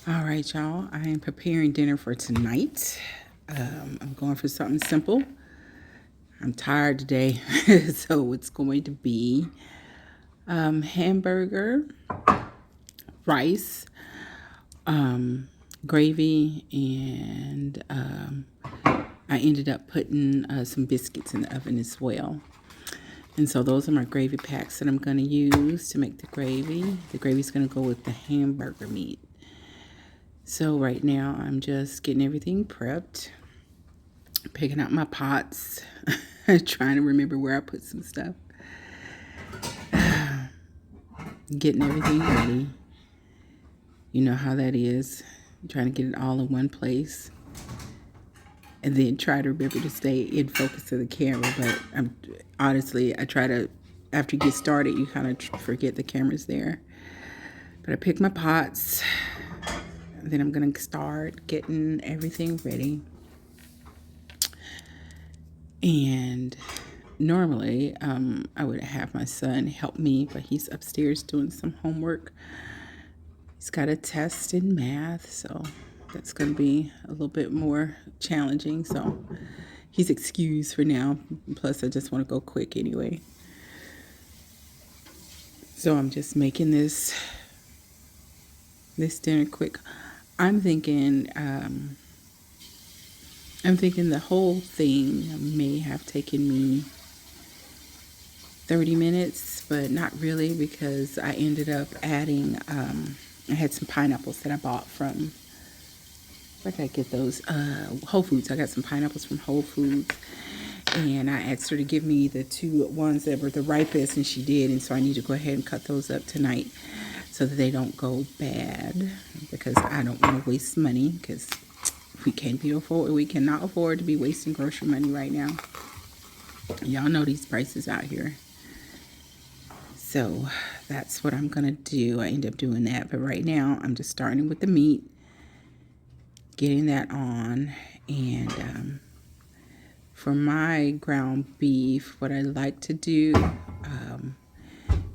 All right, y'all. I am preparing dinner for tonight. I'm going for something simple. I'm tired today, so it's going to be hamburger, rice, gravy, and I ended up putting some biscuits in the oven as well. And so those are my gravy packs that I'm going to use to make the gravy. The gravy is going to go with the hamburger meat. So right now I'm just getting everything prepped, picking out my pots, trying to remember where I put some stuff, getting everything ready. You know how that is, trying to get it all in one place. And then try to remember to stay in focus of the camera. But honestly, I try to, after you get started, you kind of forget the camera's there. But I pick my pots, and then I'm going to start getting everything ready. And normally, I would have my son help me, but he's upstairs doing some homework. He's got a test in math, so that's going to be a little bit more challenging. So he's excused for now. Plus, I just want to go quick anyway. So I'm just making this dinner quick. I'm thinking the whole thing may have taken me 30 minutes, but not really, because I ended up adding, I had some pineapples that I bought from, where did I get those? Whole Foods. I got some pineapples from Whole Foods, and I asked her to give me the two ones that were the ripest, and she did, and so I need to go ahead and cut those up tonight so that they don't go bad, because I don't want to waste money, because we cannot afford to be wasting grocery money right now. Y'all know these prices out here. So that's what I'm gonna do. I end up doing that, but right now I'm just starting with the meat, getting that on, and for my ground beef, what I like to do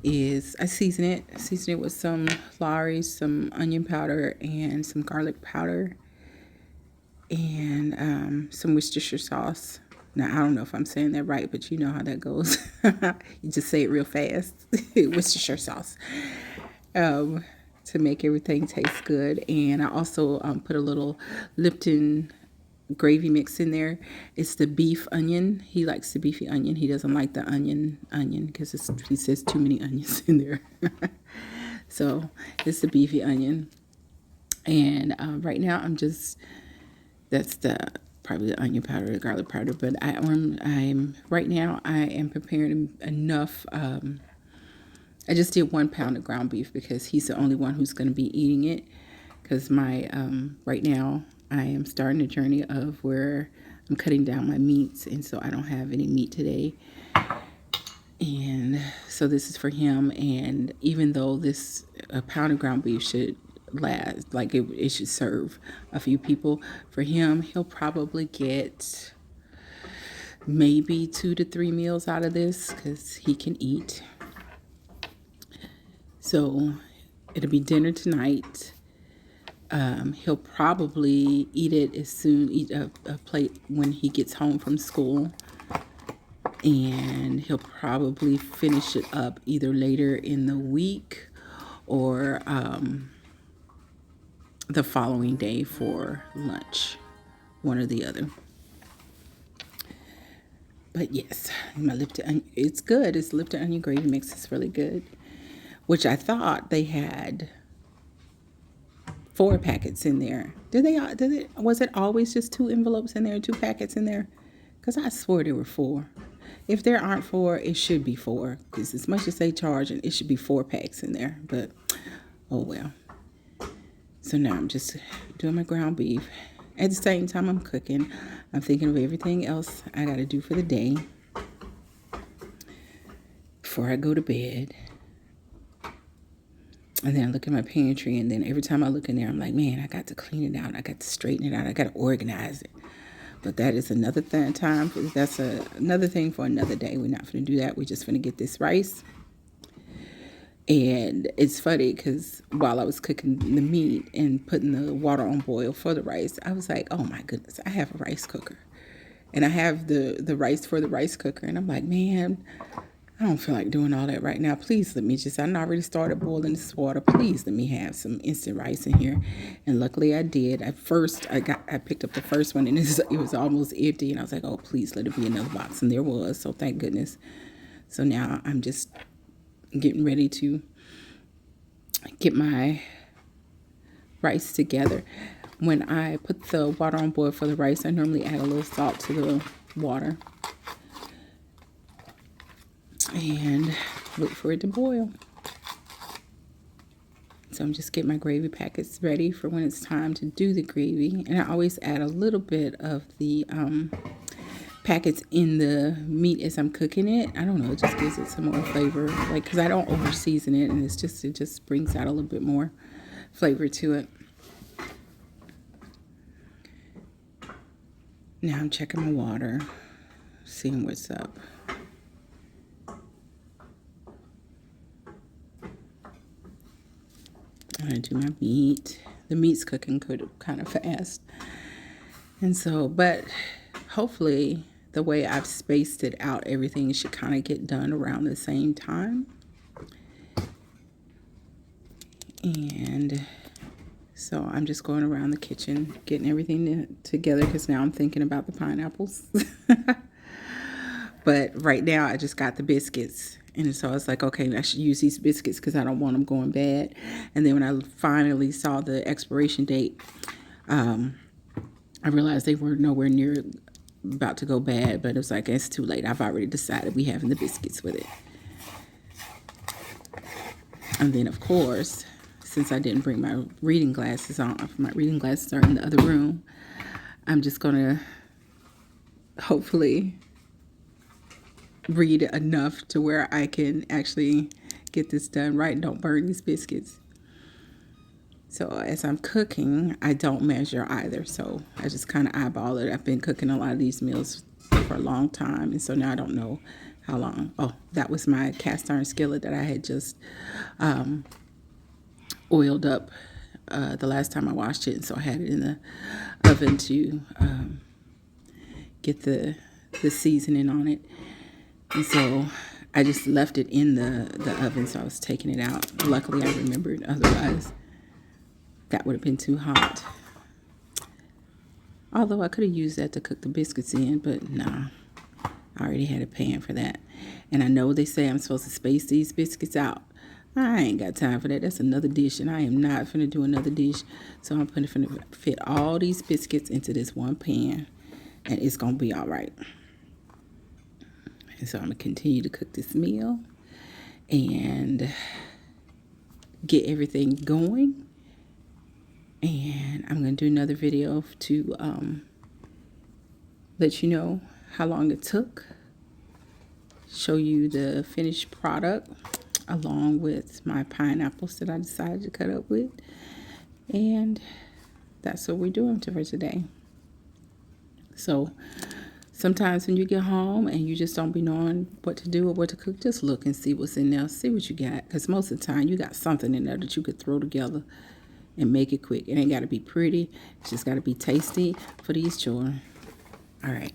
is I season it with some Lawry, some onion powder, and some garlic powder, and some Worcestershire sauce. Now, I don't know if I'm saying that right, but you know how that goes. You just say it real fast. Worcestershire sauce, to make everything taste good. And I also put a little Lipton gravy mix in there. It's the beef onion. He likes the beefy onion. He doesn't like the onion because he says too many onions in there. So it's the beefy onion. And right now that's probably the onion powder, the garlic powder. But I'm right now I am preparing enough. I just did 1 pound of ground beef because he's the only one who's going to be eating it. Because right now I am starting a journey of where I'm cutting down my meats, and so I don't have any meat today. And so this is for him. And even though a pound of ground beef should last, like it should serve a few people, for him, he'll probably get maybe 2 to 3 meals out of this because he can eat. So it'll be dinner tonight. He'll probably eat a plate when he gets home from school. And he'll probably finish it up either later in the week or the following day for lunch, one or the other. But yes, my Lipton onion, it's good. It's Lipton onion gravy mix. It's really good, which I thought they had 4 packets in there. Was it always just 2 envelopes in there, 2 packets in there? Because I swore there were 4. If there aren't 4, it should be 4. Because as much as they charge, it should be 4 packs in there. But, oh well. So now I'm just doing my ground beef. At the same time I'm cooking, I'm thinking of everything else I got to do for the day before I go to bed. And then I look at my pantry, and then every time I look in there, I'm like, man, I got to clean it out. I got to straighten it out. I got to organize it. But that is another time. That's another thing for another day. We're not going to do that. We're just going to get this rice And it's funny because while I was cooking the meat and putting the water on boil for the rice, I was like, oh my goodness, I have a rice cooker. And I have the rice for the rice cooker. And I'm like, man, I don't feel like doing all that right now. Please let me just, I already started boiling this water. Please let me have some instant rice in here. And luckily I did. At first, I picked up the first one and it was almost empty. And I was like, oh, please let it be another box. And there was. So thank goodness. So now I'm just getting ready to get my rice together. When I put the water on boil for the rice, I normally add a little salt to the water and wait for it to boil. So I'm just getting my gravy packets ready for when it's time to do the gravy. And I always add a little bit of the packets in the meat as I'm cooking it. I don't know, it just gives it some more flavor. Like, because I don't over season it, and it just brings out a little bit more flavor to it. Now I'm checking my water, seeing what's up. I'm gonna do my meat. The meat's cooking kind of fast. And so, but hopefully the way I've spaced it out, everything should kind of get done around the same time. And so I'm just going around the kitchen, getting everything together because now I'm thinking about the pineapples. But right now I just got the biscuits. And so I was like, okay, I should use these biscuits because I don't want them going bad. And then when I finally saw the expiration date, I realized they were nowhere near about to go bad. But it was like, it's too late. I've already decided we having the biscuits with it. And then, of course, since I didn't bring my reading glasses on, my reading glasses are in the other room, I'm just going to hopefully read enough to where I can actually get this done right and don't burn these biscuits. So as I'm cooking, I don't measure either. So I just kind of eyeball it. I've been cooking a lot of these meals for a long time. And so now I don't know how long. Oh, that was my cast iron skillet that I had just oiled up the last time I washed it. And so I had it in the oven to get the seasoning on it. And so I just left it in the oven, so I was taking it out. Luckily, I remembered. Otherwise, that would have been too hot. Although I could have used that to cook the biscuits in, but nah. I already had a pan for that. And I know they say I'm supposed to space these biscuits out. I ain't got time for that. That's another dish, and I am not finna do another dish. So I'm finna fit all these biscuits into this one pan, and it's gonna be all right. And so I'm going to continue to cook this meal and get everything going. And I'm going to do another video to let you know how long it took. Show you the finished product along with my pineapples that I decided to cut up with. And that's what we're doing for today. So sometimes when you get home and you just don't be knowing what to do or what to cook, just look and see what's in there. See what you got. Because most of the time you got something in there that you could throw together and make it quick. It ain't got to be pretty. It's just got to be tasty for these children. All right.